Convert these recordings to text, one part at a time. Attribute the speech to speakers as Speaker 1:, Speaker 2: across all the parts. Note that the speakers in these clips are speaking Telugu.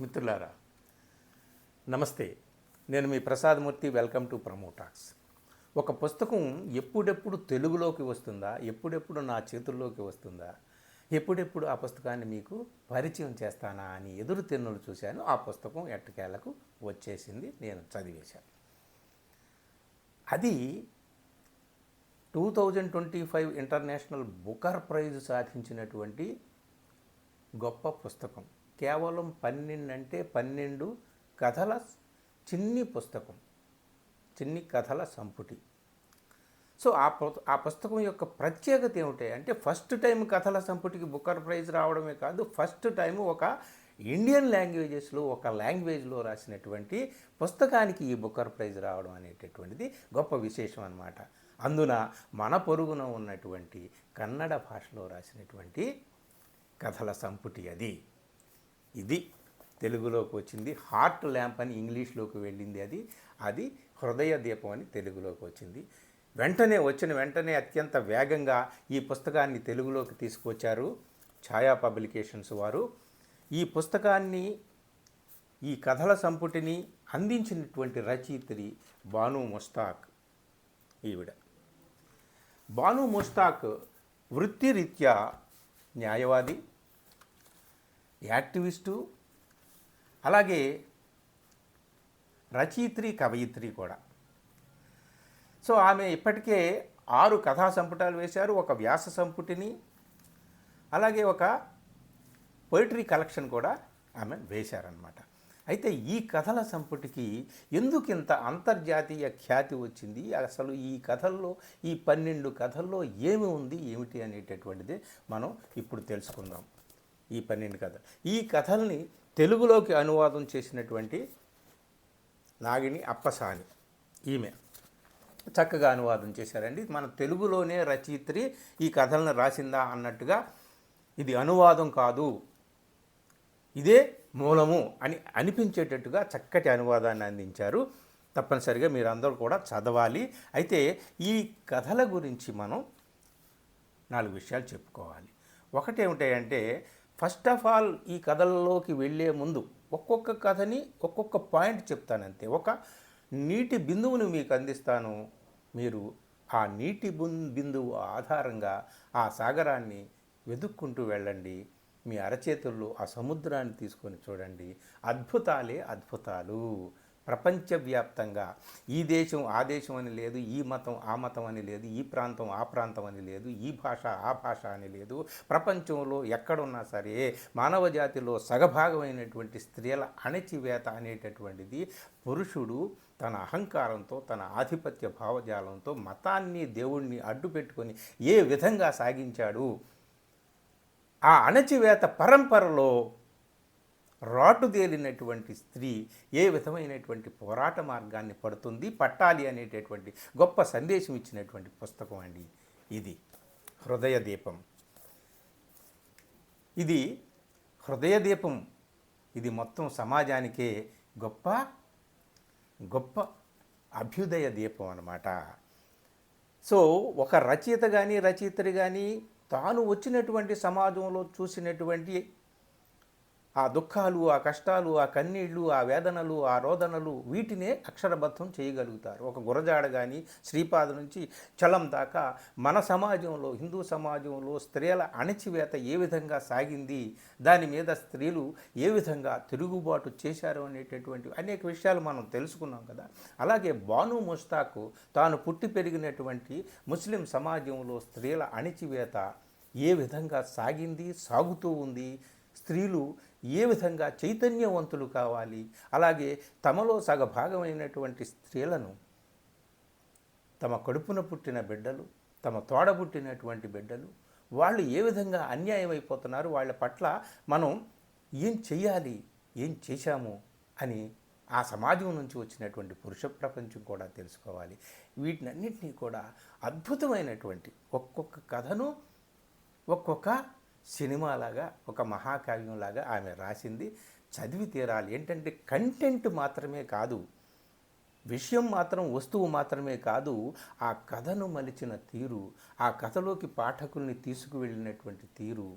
Speaker 1: మిత్రులారా నమస్తే. నేను మీ ప్రసాదమూర్తి. Welcome to ప్రమోటాక్స్. ఒక పుస్తకం ఎప్పుడెప్పుడు తెలుగులోకి వస్తుందా, ఎప్పుడెప్పుడు నా చేతుల్లోకి వస్తుందా, ఎప్పుడెప్పుడు ఆ పుస్తకాన్ని మీకు పరిచయం చేస్తానా అని ఎదురు తెన్నులు చూశాను. ఆ పుస్తకం ఎట్టకేలకు వచ్చేసింది, నేను చదివేశాను. అది 2025 ఇంటర్నేషనల్ బుకర్ ప్రైజ్ సాధించినటువంటి గొప్ప పుస్తకం. కేవలం 12 అంటే 12 కథల చిన్ని పుస్తకం, చిన్ని కథల సంపుటి. సో ఆ పుస్తకం యొక్క ప్రత్యేకత ఏమిటి అంటే, ఫస్ట్ టైం కథల సంపుటికి బుకర్ ప్రైజ్ రావడమే కాదు, ఫస్ట్ టైం ఒక ఇండియన్ లాంగ్వేజెస్లో, ఒక లాంగ్వేజ్లో రాసినటువంటి పుస్తకానికి ఈ బుకర్ ప్రైజ్ రావడం అనేటటువంటిది గొప్ప విశేషం అన్నమాట. అందున మన పొరుగున ఉన్నటువంటి కన్నడ భాషలో రాసినటువంటి కథల సంపుటి ఇది తెలుగులోకి వచ్చింది. హార్ట్ ల్యాంప్ అని ఇంగ్లీష్లోకి వెళ్ళింది. అది హృదయ దీపం అని తెలుగులోకి వచ్చింది. వచ్చిన వెంటనే అత్యంత వేగంగా ఈ పుస్తకాన్ని తెలుగులోకి తీసుకొచ్చారు ఛాయా పబ్లికేషన్స్ వారు. ఈ పుస్తకాన్ని, ఈ కథల సంపుటిని అందించినటువంటి రచయిత్రి బాను ముస్తాక్. ఈవిడ బాను ముస్తాక్ వృత్తిరీత్యా న్యాయవాది, యాక్టివిస్టు, అలాగే రచయిత్రి, కవయిత్రి కూడా. సో ఆమె ఇప్పటికే 6 కథా సంపుటాలు వేశారు, ఒక వ్యాస సంపుటిని, అలాగే ఒక పోయిటరీ కలెక్షన్ కూడా ఆమె వేశారనమాట. అయితే ఈ కథల సంపుటికి ఎందుకింత అంతర్జాతీయ ఖ్యాతి వచ్చింది, అసలు ఈ కథల్లో, ఈ 12 కథల్లో ఏమి ఉంది, ఏమిటి అనేటటువంటిది మనం ఇప్పుడు తెలుసుకుందాం. ఈ 12 కథలు, ఈ కథల్ని తెలుగులోకి అనువాదం చేసినటువంటి నాగిని అప్పసాని, ఈమె చక్కగా అనువాదం చేశారండి. మన తెలుగులోనే రచయిత్రి ఈ కథలను రాసిందా అన్నట్టుగా, ఇది అనువాదం కాదు, ఇదే మూలము అని అనిపించేటట్టుగా చక్కటి అనువాదాన్ని అందించారు. తప్పనిసరిగా మీరందరూ కూడా చదవాలి. అయితే ఈ కథల గురించి మనం 4 విషయాలు చెప్పుకోవాలి. ఒకటి ఏమిటంటే, ఫస్ట్ ఆఫ్ ఆల్ ఈ కథల్లోకి వెళ్ళే ముందు ఒక్కొక్క కథని ఒక్కొక్క పాయింట్ చెప్తానంతే. ఒక నీటి బిందువుని మీకు అందిస్తాను. మీరు ఆ నీటి బిందువు ఆధారంగా ఆ సాగరాన్ని వెతుక్కుంటూ వెళ్ళండి. మీ అరచేతుల్లో ఆ సముద్రాన్ని తీసుకొని చూడండి. అద్భుతాలే అద్భుతాలు. ప్రపంచవ్యాప్తంగా ఈ దేశం ఆ దేశం అని లేదు, ఈ మతం ఆ మతం అని లేదు, ఈ ప్రాంతం ఆ ప్రాంతం అని లేదు, ఈ భాష ఆ భాష అని లేదు. ప్రపంచంలో ఎక్కడున్నా సరే మానవ జాతిలో సగభాగమైనటువంటి స్త్రీల అణచివేత అనేటటువంటిది, పురుషుడు తన అహంకారంతో, తన ఆధిపత్య భావజాలంతో మతాన్ని, దేవుణ్ణి అడ్డు పెట్టుకొని ఏ విధంగా సాగించాడు, ఆ అణచివేత పరంపరలో రాటుదేలినటువంటి స్త్రీ ఏ విధమైనటువంటి పోరాట మార్గాన్ని పట్టాలి అనేటటువంటి గొప్ప సందేశం ఇచ్చినటువంటి పుస్తకం అండి ఇది, హృదయ దీపం. ఇది హృదయ దీపం, ఇది మొత్తం సమాజానికే గొప్ప గొప్ప అభ్యుదయ దీపం అన్నమాట. సో ఒక రచయిత కానీ, రచయిత్రి కానీ తాను వచ్చినటువంటి సమాజంలో చూసినటువంటి ఆ దుఃఖాలు, ఆ కష్టాలు, ఆ కన్నీళ్ళు, ఆ వేదనలు, ఆ రోదనలు, వీటినే అక్షరబద్ధం చేయగలుగుతారు. ఒక గురజాడ కానీ, శ్రీపాద నుంచి చలం దాకా మన సమాజంలో, హిందూ సమాజంలో స్త్రీల అణచివేత ఏ విధంగా సాగింది, దాని మీద స్త్రీలు ఏ విధంగా తిరుగుబాటు చేశారు అనేటటువంటి అనేక విషయాలు మనం తెలుసుకున్నాం కదా. అలాగే బాను ముస్తాక్ తాను పుట్టి పెరిగినటువంటి ముస్లిం సమాజంలో స్త్రీల అణచివేత ఏ విధంగా సాగింది, సాగుతూ ఉంది, స్త్రీలు ఏ విధంగా చైతన్యవంతులు కావాలి, అలాగే తమలో సగభాగమైనటువంటి స్త్రీలను, తమ కడుపున పుట్టిన బిడ్డలు, తమ తోడబుట్టినటువంటి బిడ్డలు, వాళ్ళు ఏ విధంగా అన్యాయం అయిపోతున్నారు, వాళ్ళ పట్ల మనం ఏం చెయ్యాలి, ఏం చేశాము అని ఆ సమాజం నుంచి వచ్చినటువంటి పురుష ప్రపంచం కూడా తెలుసుకోవాలి. వీటినన్నింటినీ కూడా అద్భుతమైనటువంటి ఒక్కొక్క కథను ఒక్కొక్క సినిమాలాగా, ఒక మహాకావ్యంలాగా ఆమె రాసింది. చదివి తీరాలి. ఏంటంటే కంటెంట్ మాత్రమే కాదు, విషయం మాత్రం వస్తువు మాత్రమే కాదు, ఆ కథను మలిచిన తీరు, ఆ కథలోకి పాఠకుల్ని తీసుకువెళ్ళినటువంటి తీరు,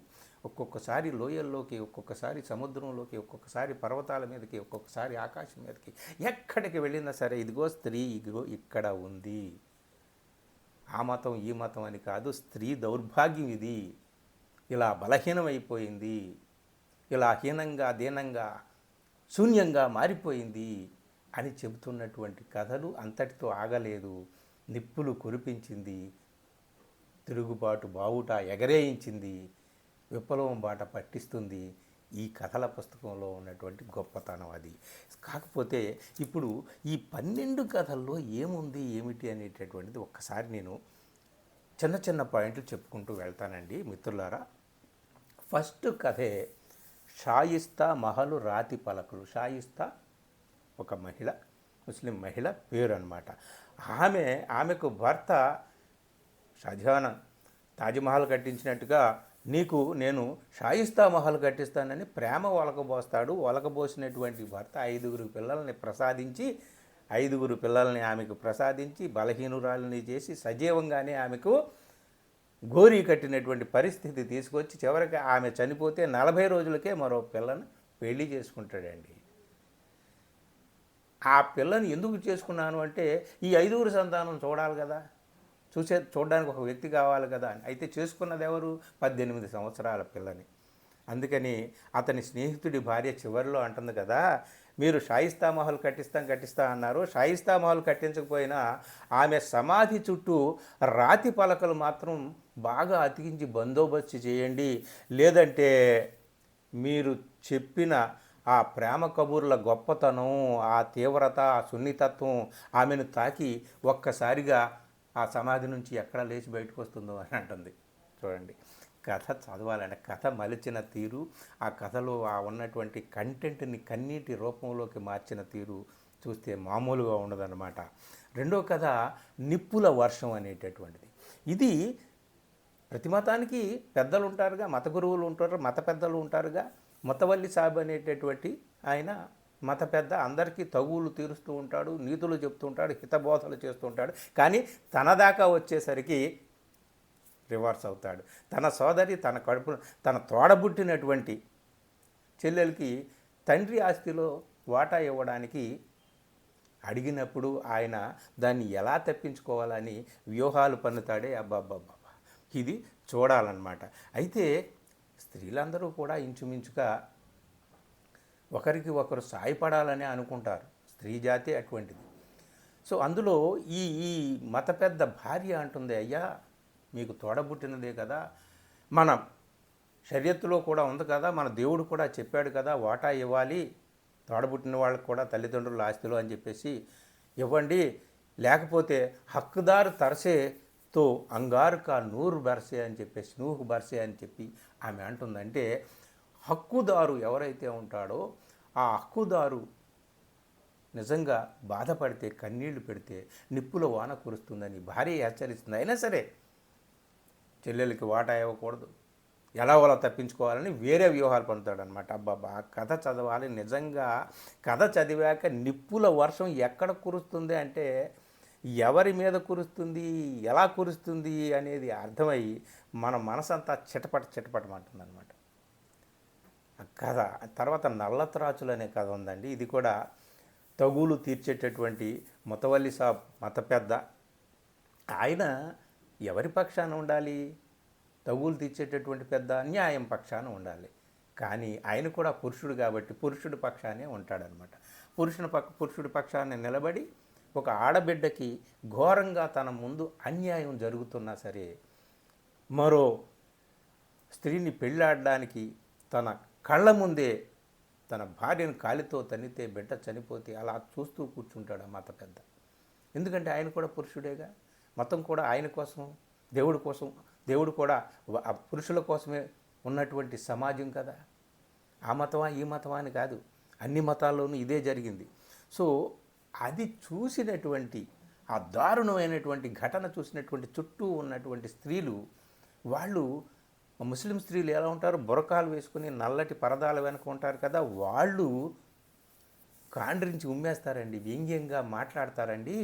Speaker 1: ఒక్కొక్కసారి లోయల్లోకి, ఒక్కొక్కసారి సముద్రంలోకి, ఒక్కొక్కసారి పర్వతాల మీదకి, ఒక్కొక్కసారి ఆకాశం మీదకి, ఎక్కడికి వెళ్ళినా సరే ఇదిగో స్త్రీ ఇదిగో ఇక్కడ ఉంది. ఆ మతం ఈ మతం అని కాదు, స్త్రీ దౌర్భాగ్యం ఇది, ఇలా బలహీనమైపోయింది, ఇలా హీనంగా దీనంగా శూన్యంగా మారిపోయింది అని చెబుతున్నటువంటి కథలు అంతటితో ఆగలేదు. నిప్పులు కురిపించింది, తిరుగుబాటు బావుట ఎగరేయించింది, విప్లవం బాట పట్టిస్తుంది. ఈ కథల పుస్తకంలో ఉన్నటువంటి గొప్పతనం అది. కాకపోతే ఇప్పుడు ఈ 12 కథల్లో ఏముంది ఏమిటి అనేటటువంటిది ఒక్కసారి నేను చిన్న చిన్న పాయింట్లు చెప్పుకుంటూ వెళ్తానండి మిత్రులారా. ఫస్ట్ కథే షాయిస్తా మహలు రాతి పలకలు. షాయిస్తా ఒక మహిళ, ముస్లిం మహిళ పేరు అన్నమాట. ఆమెకు భర్త షాజహాన్ తాజ్మహల్ కట్టించినట్టుగా నీకు నేను షాయిస్తా మహల్ కట్టిస్తానని ప్రేమ ఒలకబోస్తాడు. ఒలకబోసినటువంటి భర్త 5 పిల్లల్ని ప్రసాదించి, 5 పిల్లల్ని ఆమెకు ప్రసాదించి బలహీనురాలని చేసి సజీవంగానే ఆమెకు గోరీ కట్టినటువంటి పరిస్థితి తీసుకొచ్చి చివరికి ఆమె చనిపోతే 40 రోజులకే మరో పిల్లను పెళ్లి చేసుకుంటాడండి. ఆ పిల్లని ఎందుకు చేసుకున్నాను అంటే ఈ 5 సంతానం చూడాలి కదా, చూడడానికి ఒక వ్యక్తి కావాలి కదా అని. అయితే చేసుకున్నది ఎవరు? 18 సంవత్సరాల పిల్లని. అందుకని అతని స్నేహితుడి భార్య చివరిలో అంటుంది కదా, మీరు షాయిస్తా మహల్ కట్టిస్తా అన్నారు. షాయిస్తా మహల్ కట్టించకపోయినా ఆమె సమాధి చుట్టూ రాతి పలకలు మాత్రం బాగా అతికించి బందోబస్తు చేయండి, లేదంటే మీరు చెప్పిన ఆ ప్రేమ కబూర్ల గొప్పతనం, ఆ తీవ్రత, ఆ సున్నితత్వం ఆమెను తాకి ఒక్కసారిగా ఆ సమాధి నుంచి ఎక్కడ లేచి బయటకు వస్తుందో అని అంటుంది. చూడండి, కథ చదవాలంటే కథ మలిచిన తీరు, ఆ కథలో ఆ ఉన్నటువంటి కంటెంట్ని కన్నీటి రూపంలోకి మార్చిన తీరు చూస్తే మామూలుగా ఉండదన్నమాట. రెండో కథ నిప్పుల వర్షం అనేటటువంటిది. ఇది ప్రతి మతానికి పెద్దలు ఉంటారుగా, మత గురువులు ఉంటారు, మత పెద్దలు ఉంటారుగా. ముతవల్లి సాబ్ అనేటటువంటి ఆయన మత పెద్ద, అందరికీ తగువులు తీరుస్తూ ఉంటాడు, నీతులు చెప్తూ ఉంటాడు, హితబోధలు చేస్తూ ఉంటాడు. కానీ తన దాకా వచ్చేసరికి రివర్స్ అవుతాడు. తన సోదరి, తన తోడబుట్టినటువంటి చెల్లెలకి తండ్రి ఆస్తిలో వాటా ఇవ్వడానికి అడిగినప్పుడు ఆయన దాన్ని ఎలా తప్పించుకోవాలని వ్యూహాలు పన్నుతాడే. అబ్బాబ్బాబ్బా, ఇది చూడాలన్నమాట. అయితే స్త్రీలందరూ కూడా ఇంచుమించుగా ఒకరికి ఒకరు సాయపడాలని అనుకుంటారు. స్త్రీ జాతి అటువంటిది. సో అందులో ఈ ఈ మత పెద్ద భార్య అంటుంది, అయ్యా మీకు తోడబుట్టినదే కదా, మన షరియత్తులో కూడా ఉంది కదా, మన దేవుడు కూడా చెప్పాడు కదా వాటా ఇవ్వాలి తోడబుట్టిన వాళ్ళకు కూడా తల్లిదండ్రుల ఆస్తిలో అని చెప్పేసి ఇవ్వండి, లేకపోతే హక్కుదారు తరసేతో అంగారు కా నూరు బర్సే అని చెప్పేసి నూహు బర్సే అని చెప్పి ఆమె అంటుందంటే, హక్కుదారు ఎవరైతే ఉంటాడో ఆ హక్కుదారు నిజంగా బాధపడితే, కన్నీళ్లు పెడితే నిప్పుల వాన కురుస్తుందని భార్య హెచ్చరిస్తుంది. అయినా సరే చెల్లెలకి వాటా ఇవ్వకూడదు, ఎలా తప్పించుకోవాలని వేరే వ్యూహాలు పొందుతాడనమాట. అబ్బాబా, కథ చదవాలి నిజంగా. కథ చదివాక నిప్పుల వర్షం ఎక్కడ కురుస్తుంది అంటే, ఎవరి మీద కురుస్తుంది, ఎలా కురుస్తుంది అనేది అర్థమై మన మనసంతా చిటపటమంటుంది అనమాట కథ. తర్వాత నల్లత్రాచులు అనే కథ ఉందండి. ఇది కూడా తగులు తీర్చేటటువంటి ముతవల్లి సాబ్ మత పెద్ద. ఆయన ఎవరి పక్షాన ఉండాలి? తగులు తీర్చేటటువంటి పెద్ద న్యాయం పక్షాన ఉండాలి. కానీ ఆయన కూడా పురుషుడు కాబట్టి పురుషుడి పక్షానే ఉంటాడనమాట. పురుషుడి పక్షాన్ని నిలబడి ఒక ఆడబిడ్డకి ఘోరంగా తన ముందు అన్యాయం జరుగుతున్నా సరే, మరో స్త్రీని పెళ్ళాడడానికి తన కళ్ళ ముందే తన భార్యను కాలితో తన్నితే బిడ్డ చనిపోతే అలా చూస్తూ కూర్చుంటాడు ఆ మత పెద్ద. ఎందుకంటే ఆయన కూడా పురుషుడేగా. మతం కూడా ఆయన కోసం, దేవుడు కూడా పురుషుల కోసమే ఉన్నటువంటి సమాజం కదా. ఆ మతమా ఈ మతమా అని కాదు, అన్ని మతాల్లోనూ ఇదే జరిగింది. సో అది చూసినటువంటి ఆ దారుణమైనటువంటి ఘటన చూసినటువంటి చుట్టూ ఉన్నటువంటి స్త్రీలు, వాళ్ళు ముస్లిం స్త్రీలు ఎలా ఉంటారు, బురకాలు వేసుకుని నల్లటి పరదాల వెనుక ఉంటారు కదా, వాళ్ళు కాండ్రించి ఉమ్మేస్తారండి, వ్యంగ్యంగా మాట్లాడతారండి.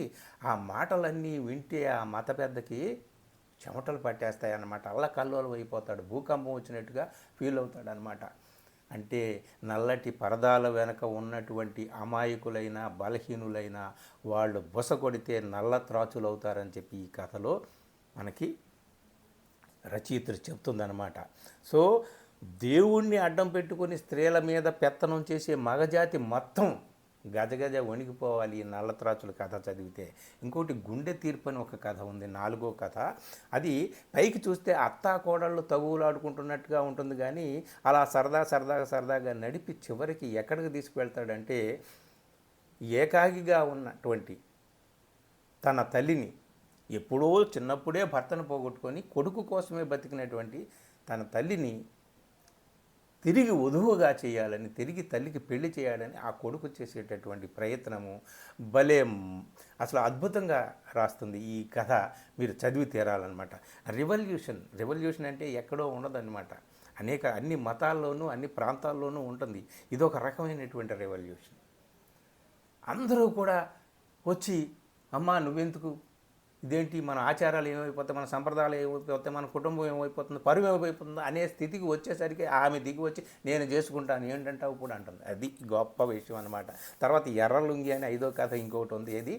Speaker 1: ఆ మాటలన్నీ వింటే ఆ మత పెద్దకి చెమటలు పట్టేస్తాయన్నమాట. అల్లకల్లోలం అయిపోతాడు, భూకంపం వచ్చినట్టుగా ఫీల్ అవుతాడనమాట. అంటే నల్లటి పరదాల వెనక ఉన్నటువంటి అమాయకులైన బలహీనులైన వాళ్ళు బుస కొడితే నల్ల త్రాచులు అవుతారని చెప్పి ఈ కథలో మనకి రచయిత్రి చెప్తుందనమాట. సో దేవుణ్ణి అడ్డం పెట్టుకొని స్త్రీల మీద పెత్తనం చేసే మగజాతి మొత్తం గజగజ వణికిపోవాలి ఈ నల్లత్రాచుల కథ చదివితే. ఇంకోటి గుండె తీర్పు అని ఒక కథ ఉంది, 4వ కథ. అది పైకి చూస్తే అత్తా కోడళ్ళు తగువులాడుకుంటున్నట్టుగా ఉంటుంది, కానీ అలా సరదాగా నడిపి చివరికి ఎక్కడికి తీసుకువెళ్తాడంటే ఏకాకిగా ఉన్నటువంటి తన తల్లిని, ఎప్పుడో చిన్నప్పుడే భర్తను పోగొట్టుకొని కొడుకు కోసమే బతికినటువంటి తన తల్లిని తిరిగి వధువుగా చేయాలని, తిరిగి తల్లికి పెళ్లి చేయాలని ఆ కొడుకు చేసేటటువంటి ప్రయత్నము భలే అసలు అద్భుతంగా రాస్తుంది ఈ కథ. మీరు చదివి తీరాలన్నమాట. రెవల్యూషన్ అంటే ఎక్కడో ఉండదన్నమాట. అన్ని మతాల్లోనూ అన్ని ప్రాంతాల్లోనూ ఉంటుంది. ఇదొక రకమైనటువంటి రెవల్యూషన్. అందరూ కూడా వచ్చి, అమ్మా నువ్వెందుకు, ఇదేంటి, మన ఆచారాలు ఏమైపోతాయి, మన సంప్రదాయాలు ఏమైపోతాయి, మన కుటుంబం ఏమైపోతుంది, పరువు ఏమైపోతుంది అనే స్థితికి వచ్చేసరికి ఆమె దిగి వచ్చి నేను చేసుకుంటాను ఏంటంటావు కూడా అంటుంది. అది గొప్ప విషయం అనమాట. తర్వాత ఎర్రలుంగి అని 5వ కథ ఇంకొకటి ఉంది. ఇది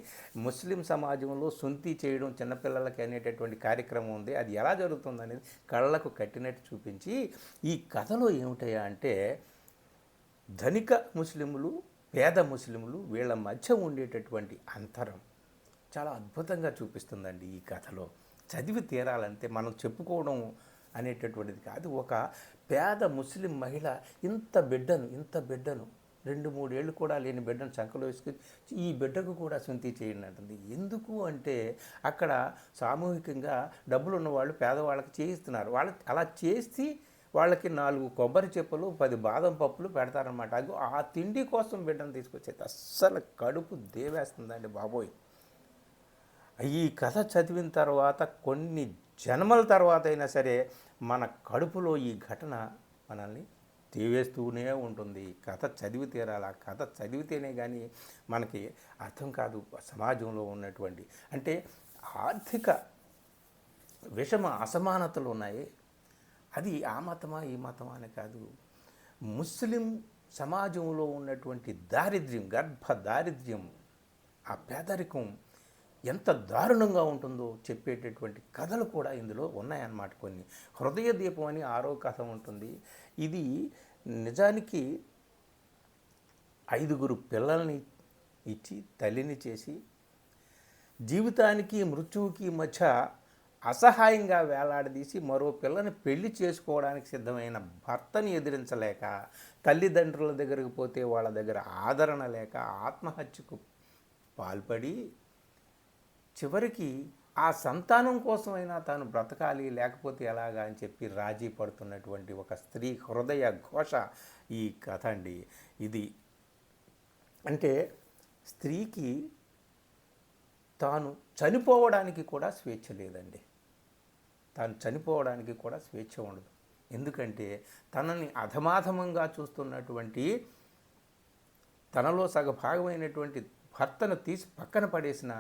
Speaker 1: ముస్లిం సమాజంలో సుంతి చేయడం చిన్నపిల్లలకి అనేటటువంటి కార్యక్రమం ఉంది. అది ఎలా జరుగుతుంది అనేది కళ్ళకు కట్టినట్టు చూపించి, ఈ కథలో ఏమిటయా అంటే ధనిక ముస్లిములు పేద ముస్లిములు వీళ్ళ మధ్య ఉండేటటువంటి అంతరం చాలా అద్భుతంగా చూపిస్తుందండి ఈ కథలో. చదివి తీరాలంటే మనం చెప్పుకోవడం అనేటటువంటిది కాదు. ఒక పేద ముస్లిం మహిళ ఇంత బిడ్డను 2-3 ఏళ్ళు కూడా లేని బిడ్డను చంకలో వేసుకుని ఈ బిడ్డకు కూడా సుంతి చేయండి అంటుంది. ఎందుకు అంటే అక్కడ సామూహికంగా డబ్బులు ఉన్నవాళ్ళు పేదవాళ్ళకి చేయిస్తున్నారు. వాళ్ళకి అలా చేసి వాళ్ళకి 4 కొబ్బరి చెప్పులు 10 బాదం పప్పులు పెడతారనమాట. అది ఆ తిండి కోసం బిడ్డను తీసుకొచ్చేది అస్సలు కడుపు దేవేస్తుందండి బాబోయ్. ఈ కథ చదివిన తర్వాత కొన్ని జన్మల తర్వాత అయినా సరే మన కడుపులో ఈ ఘటన మనల్ని తీవేస్తూనే ఉంటుంది. కథ చదివి తీరాలి. ఆ కథ చదివితేనే కానీ మనకి అర్థం కాదు సమాజంలో ఉన్నటువంటి, అంటే ఆర్థిక విషమ అసమానతలు ఉన్నాయి. అది ఆ మతమా ఈ మతమా అని కాదు, ముస్లిం సమాజంలో ఉన్నటువంటి దారిద్ర్యం, గర్భ దారిద్ర్యం, ఆ పేదరికం ఎంత దారుణంగా ఉంటుందో చెప్పేటటువంటి కథలు కూడా ఇందులో ఉన్నాయన్నమాట. కొన్ని హృదయ దీపం అని 6వ కథ ఉంటుంది. ఇది నిజానికి 5గురు పిల్లల్ని ఇచ్చి తల్లిని చేసి జీవితానికి మృత్యువుకి మధ్య అసహాయంగా వేలాడదీసి మరో పిల్లని పెళ్లి చేసుకోవడానికి సిద్ధమైన భర్తని ఎదిరించలేక, తల్లిదండ్రుల దగ్గరకు పోతే వాళ్ళ దగ్గర ఆదరణ లేక ఆత్మహత్యకు పాల్పడి చివరికి ఆ సంతానం కోసమైనా తాను బ్రతకాలి, లేకపోతే ఎలాగా అని చెప్పి రాజీ పడుతున్నటువంటి ఒక స్త్రీ హృదయ ఘోష ఈ కథ అండి. ఇది అంటే స్త్రీకి తాను చనిపోవడానికి కూడా స్వేచ్ఛ లేదండి. తాను చనిపోవడానికి కూడా స్వేచ్ఛ ఉండదు. ఎందుకంటే తనని అధమాధమంగా చూస్తున్నటువంటి, తనలో సగభాగమైనటువంటి భర్తను తీసి పక్కన పడేసిన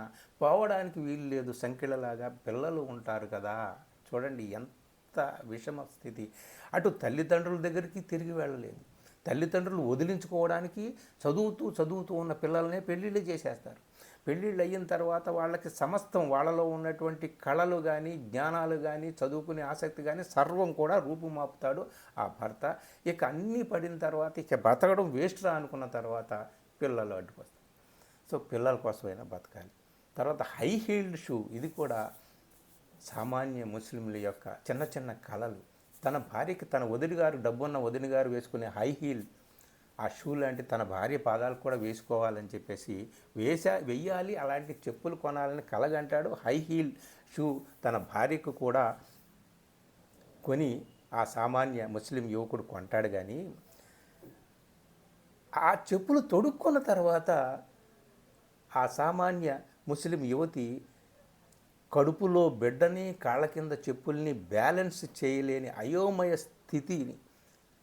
Speaker 1: పోవడానికి వీలు లేదు. సంఖ్యలలాగా పిల్లలు ఉంటారు కదా, చూడండి ఎంత విషమ స్థితి. అటు తల్లిదండ్రుల దగ్గరికి తిరిగి వెళ్ళలేదు. తల్లిదండ్రులు వదిలించుకోవడానికి చదువుతూ ఉన్న పిల్లల్నే పెళ్ళిళ్ళు చేసేస్తారు. పెళ్ళిళ్ళు అయిన తర్వాత వాళ్ళకి సమస్తం వాళ్ళలో ఉన్నటువంటి కళలు కానీ జ్ఞానాలు కానీ చదువుకునే ఆసక్తి కానీ సర్వం కూడా రూపుమాపుతాడు ఆ భర్త. ఇక అన్నీ పడిన తర్వాత ఇక బతకడం వేస్ట్ రా అనుకున్న తర్వాత పిల్లలు అడ్డుకొస్తారు. సో పిల్లల కోసమైనా బతకాలి. తర్వాత హై హీల్డ్ షూ, ఇది కూడా సామాన్య ముస్లింల యొక్క చిన్న చిన్న కళలు. తన భార్యకి తన వదిలిగారు, డబ్బున్న వదిలిగారు వేసుకునే హై హీల్ ఆ షూ లాంటి తన భార్య పాదాలు కూడా వేసుకోవాలని చెప్పేసి వెయ్యాలి, అలాంటి చెప్పులు కొనాలని కలగంటాడు. హై హీల్ షూ తన భార్యకు కూడా కొని ఆ సామాన్య ముస్లిం యువకుడు కొంటాడు. కానీ ఆ చెప్పులు తొడుక్కున్న తర్వాత ఆ సామాన్య ముస్లిం యువతి కడుపులో బిడ్డని, కాళ్ళ కింద చెప్పుల్ని బ్యాలెన్స్ చేయలేని అయోమయ స్థితిని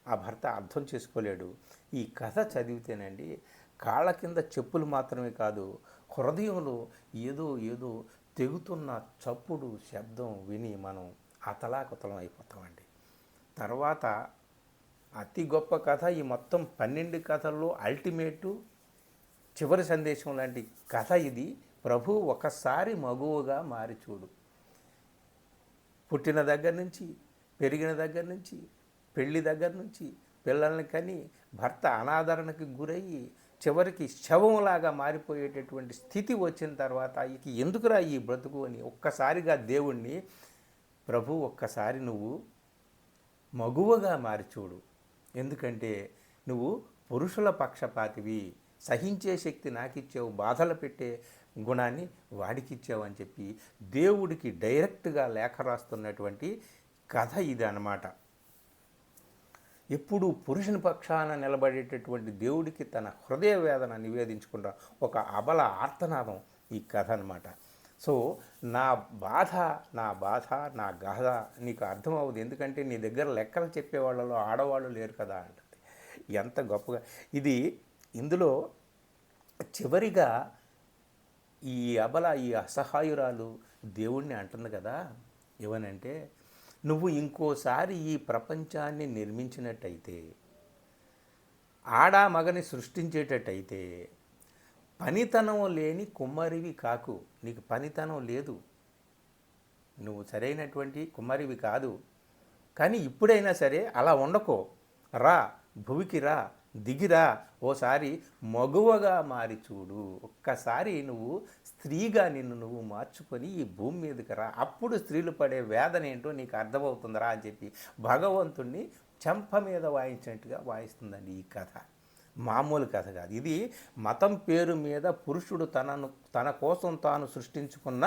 Speaker 1: ఆ భర్త అర్థం చేసుకోలేడు. ఈ కథ చదివితేనండి కాళ్ళ కింద చెప్పులు మాత్రమే కాదు, హృదయంలో ఏదో ఏదో తెగుతున్న చప్పుడు శబ్దం విని మనం అతలాకుతలం అయిపోతామండి. తర్వాత అతి గొప్ప కథ, ఈ మొత్తం 12 కథల్లో అల్టిమేటు చివరి సందేశం లాంటి కథ ఇది. ప్రభు ఒకసారి మగువగా మారి చూడు. పుట్టిన దగ్గర నుంచి, పెరిగిన దగ్గర నుంచి, పెళ్లి దగ్గర నుంచి, పిల్లల్ని కని భర్త అనాదరణకి గురయ్యి చివరికి శవంలాగా మారిపోయేటటువంటి స్థితి వచ్చిన తర్వాత ఇక ఎందుకురా ఈ బ్రతుకు అని ఒక్కసారిగా దేవుణ్ణి, ప్రభు ఒక్కసారి నువ్వు మగువగా మారి చూడు, ఎందుకంటే నువ్వు పురుషుల పక్షపాతివి, సహించే శక్తి నాకిచ్చావు, బాధలు పెట్టే గుణాన్ని వాడికిచ్చావు అని చెప్పి దేవుడికి డైరెక్ట్గా లేఖ రాస్తున్నటువంటి కథ ఇది అన్నమాట. ఎప్పుడు పురుషుని పక్షాన నిలబడేటటువంటి దేవుడికి తన హృదయ వేదన నివేదించుకున్న ఒక అబల ఆర్తనాదం ఈ కథ అన్నమాట. సో నా బాధ నా గాథ నీకు అర్థమవుతుంది, ఎందుకంటే నీ దగ్గర లెక్కలు చెప్పేవాళ్ళలో ఆడవాళ్ళు లేరు కదా అంటుంది. ఎంత గొప్పగా ఇది. ఇందులో చివరిగా ఈ అబల, ఈ అసహాయురాలు దేవుణ్ణి అంటుంది కదా, ఏమనంటే నువ్వు ఇంకోసారి ఈ ప్రపంచాన్ని నిర్మించినట్టయితే, ఆడా మగని సృష్టించేటట్టయితే పనితనం లేని కుమ్మరివి కాకు, నీకు పనితనం లేదు, నువ్వు సరైనటువంటి కుమ్మరివి కాదు, కానీ ఇప్పుడైనా సరే అలా ఉండకో, రా భువికి రా, దిగిరా, ఓసారి మగువగా మారి చూడు, ఒక్కసారి నువ్వు స్త్రీగా నిన్ను నువ్వు మార్చుకొని ఈ భూమి మీదకి రా, అప్పుడు స్త్రీలు పడే వేదన ఏంటో నీకు అర్థమవుతుందిరా అని చెప్పి భగవంతుణ్ణి చెంప మీద వాయించినట్టుగా వాయిస్తుందండి ఈ కథ. మామూలు కథ కాదు ఇది. మతం పేరు మీద పురుషుడు తన కోసం తాను సృష్టించుకున్న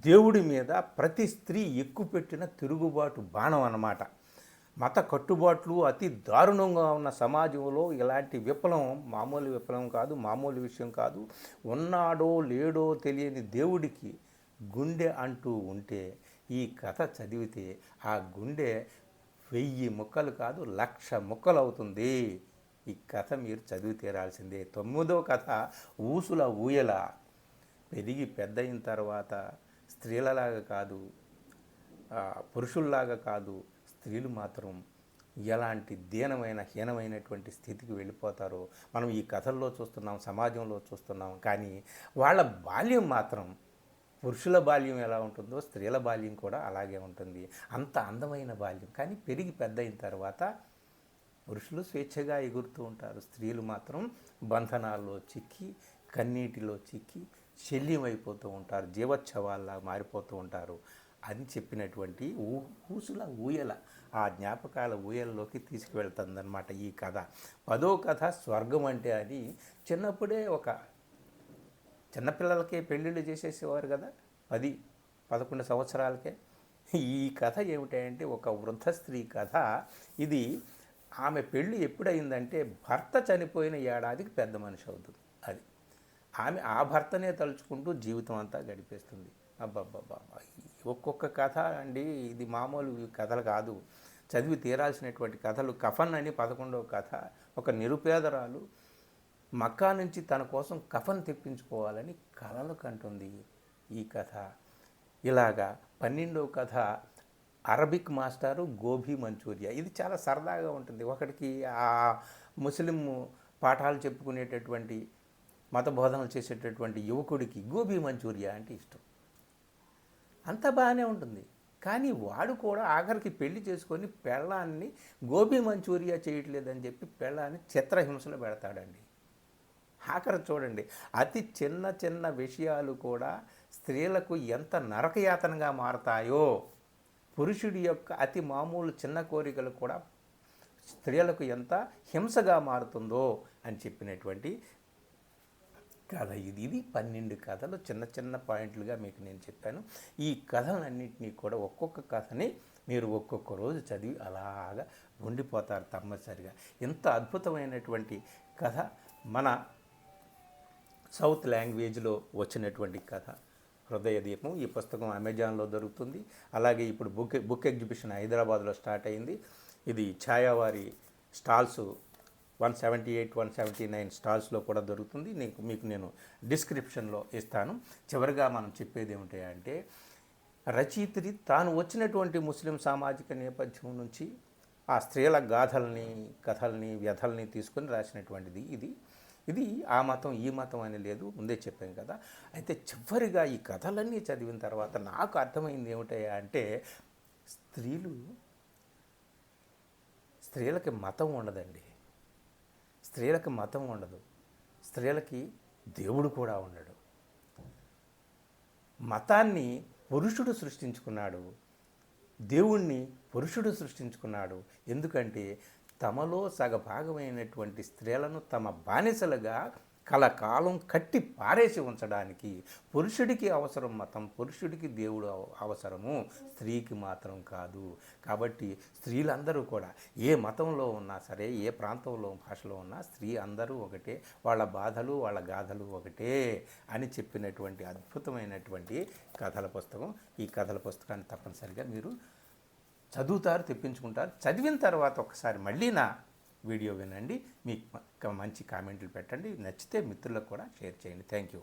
Speaker 1: దేవుడి మీద ప్రతి స్త్రీ ఎక్కుపెట్టిన తిరుగుబాటు బాణం అన్నమాట. మత కట్టుబాట్లు అతి దారుణంగా ఉన్న సమాజంలో ఇలాంటి విప్లవం మామూలు విప్లవం కాదు, మామూలు విషయం కాదు. ఉన్నాడో లేడో తెలియని దేవుడికి గుండె అంటూ ఉంటే ఈ కథ చదివితే ఆ గుండె 1000 ముక్కలు కాదు 1,00,000 ముక్కలు అవుతుంది. ఈ కథ మీరు చదివి తీరాల్సిందే. 9వ కథ ఊసుల ఊయల. పెరిగి పెద్ద అయిన తర్వాత స్త్రీలలాగా కాదు, పురుషుల్లాగా కాదు, స్త్రీలు మాత్రం ఎలాంటి దీనమైన హీనమైనటువంటి స్థితికి వెళ్ళిపోతారో మనం ఈ కథల్లో చూస్తున్నాం, సమాజంలో చూస్తున్నాం. కానీ వాళ్ళ బాల్యం మాత్రం పురుషుల బాల్యం ఎలా ఉంటుందో స్త్రీల బాల్యం కూడా అలాగే ఉంటుంది. అంత అందమైన బాల్యం. కానీ పెరిగి పెద్ద అయిన తర్వాత పురుషులు స్వేచ్ఛగా ఎగురుతూ ఉంటారు, స్త్రీలు మాత్రం బంధనాల్లో చిక్కి, కన్నీటిలో చిక్కి శల్యమైపోతూ ఉంటారు, జీవోత్సవాల్లా మారిపోతూ ఉంటారు అని చెప్పినటువంటి ఊసుల ఊయల, ఆ జ్ఞాపకాల ఊయలలోకి తీసుకువెళ్తుందన్నమాట ఈ కథ. 10వ కథ స్వర్గం అంటే అని. చిన్నప్పుడే ఒక చిన్నపిల్లలకే పెళ్ళిళ్ళు చేసేసేవారు కదా, 10-11 సంవత్సరాలకే. ఈ కథ ఏమిటంటే ఒక వృద్ధ స్త్రీ కథ ఇది. ఆమె పెళ్ళి ఎప్పుడైందంటే భర్త చనిపోయిన ఏడాదికి పెద్ద మనిషి అవుతుంది. అది ఆమె ఆ భర్తనే తలుచుకుంటూ జీవితం అంతా గడిపేస్తుంది. అబ్బబ్బబ్బా, ఒక్కొక్క కథ అండి, ఇది మామూలు కథలు కాదు, చదివి తీరాల్సినటువంటి కథలు. కఫన్ అని 11వ కథ. ఒక నిరుపేదరాలు మక్కా నుంచి తన కోసం కఫన్ తెప్పించుకోవాలని కలలు కంటుంది ఈ కథ. ఇలాగా 12వ కథ అరబిక్ మాస్టారు గోబీ మంచూరియా. ఇది చాలా సరదాగా ఉంటుంది. ఒకటికి ఆ ముస్లిం పాఠాలు చెప్పుకునేటటువంటి, మత బోధనలు చేసేటటువంటి యువకుడికి గోబీ మంచూరియా అంటే ఇష్టం. అంతా బాగానే ఉంటుంది. కానీ వాడు కూడా ఆఖరికి పెళ్లి చేసుకొని పెళ్ళాన్ని గోబీ మంచూరియా చేయట్లేదని చెప్పి పెళ్ళాన్ని చిత్రహింసలు పెడతాడండి. ఆఖరి చూడండి, అతి చిన్న చిన్న విషయాలు కూడా స్త్రీలకు ఎంత నరకయాతనగా మారతాయో, పురుషుడి యొక్క అతి మామూలు చిన్న కోరికలు కూడా స్త్రీలకు ఎంత హింసగా మారుతుందో అని చెప్పినటువంటి కథ ఇది. ఇది 12 కథలు చిన్న చిన్న పాయింట్లుగా మీకు నేను చెప్పాను. ఈ కథలన్నింటినీ కూడా ఒక్కొక్క కథని మీరు ఒక్కొక్క రోజు చదివి అలాగా ఉండిపోతారు తప్పనిసరిగా. ఇంత అద్భుతమైనటువంటి కథ మన సౌత్ లాంగ్వేజ్లో వచ్చినటువంటి కథ హృదయ దీపం. ఈ పుస్తకం అమెజాన్లో దొరుకుతుంది. అలాగే ఇప్పుడు బుక్ ఎగ్జిబిషన్ హైదరాబాద్లో స్టార్ట్ అయింది. ఇది ఛాయావారి స్టాల్స్ 178 179 స్టాల్స్లో కూడా దొరుకుతుంది. మీకు నేను డిస్క్రిప్షన్లో ఇస్తాను. చివరిగా మనం చెప్పేది ఏమిటంటే, రచయిత్రి తాను వచ్చినటువంటి ముస్లిం సామాజిక నేపథ్యం నుంచి ఆ స్త్రీల గాథల్ని, కథల్ని, వ్యధల్ని తీసుకొని రాసినటువంటిది ఇది ఆ మతం ఈ మతం అని లేదు, ముందే చెప్పాం కదా. అయితే చివరిగా ఈ కథలన్నీ చదివిన తర్వాత నాకు అర్థమైంది ఏమిటయ్యా అంటే, స్త్రీలకి మతం ఉండదండి. స్త్రీలకి మతం ఉండదు. స్త్రీలకి దేవుడు కూడా ఉండడు. మతాన్ని పురుషుడు సృష్టించుకున్నాడు, దేవుణ్ణి పురుషుడు సృష్టించుకున్నాడు. ఎందుకంటే తమలో సగభాగమైనటువంటి స్త్రీలను తమ బానిసలుగా కలకాలం కట్టి పారేసి ఉంచడానికి పురుషుడికి అవసరం మతం, పురుషుడికి దేవుడు అవసరము, స్త్రీకి మాత్రం కాదు. కాబట్టి స్త్రీలందరూ కూడా ఏ మతంలో ఉన్నా సరే, ఏ ప్రాంతంలో భాషలో ఉన్నా స్త్రీ అందరూ ఒకటే, వాళ్ళ బాధలు వాళ్ళ గాథలు ఒకటే అని చెప్పినటువంటి అద్భుతమైనటువంటి కథల పుస్తకం. ఈ కథల పుస్తకాన్ని తప్పనిసరిగా మీరు చదువుతారు, తెప్పించుకుంటారు. చదివిన తర్వాత ఒకసారి మళ్ళీ నా వీడియో వినండి, మీకు మంచి కామెంట్లు పెట్టండి, నచ్చితే మిత్రులకు కూడా షేర్ చేయండి. Thank you.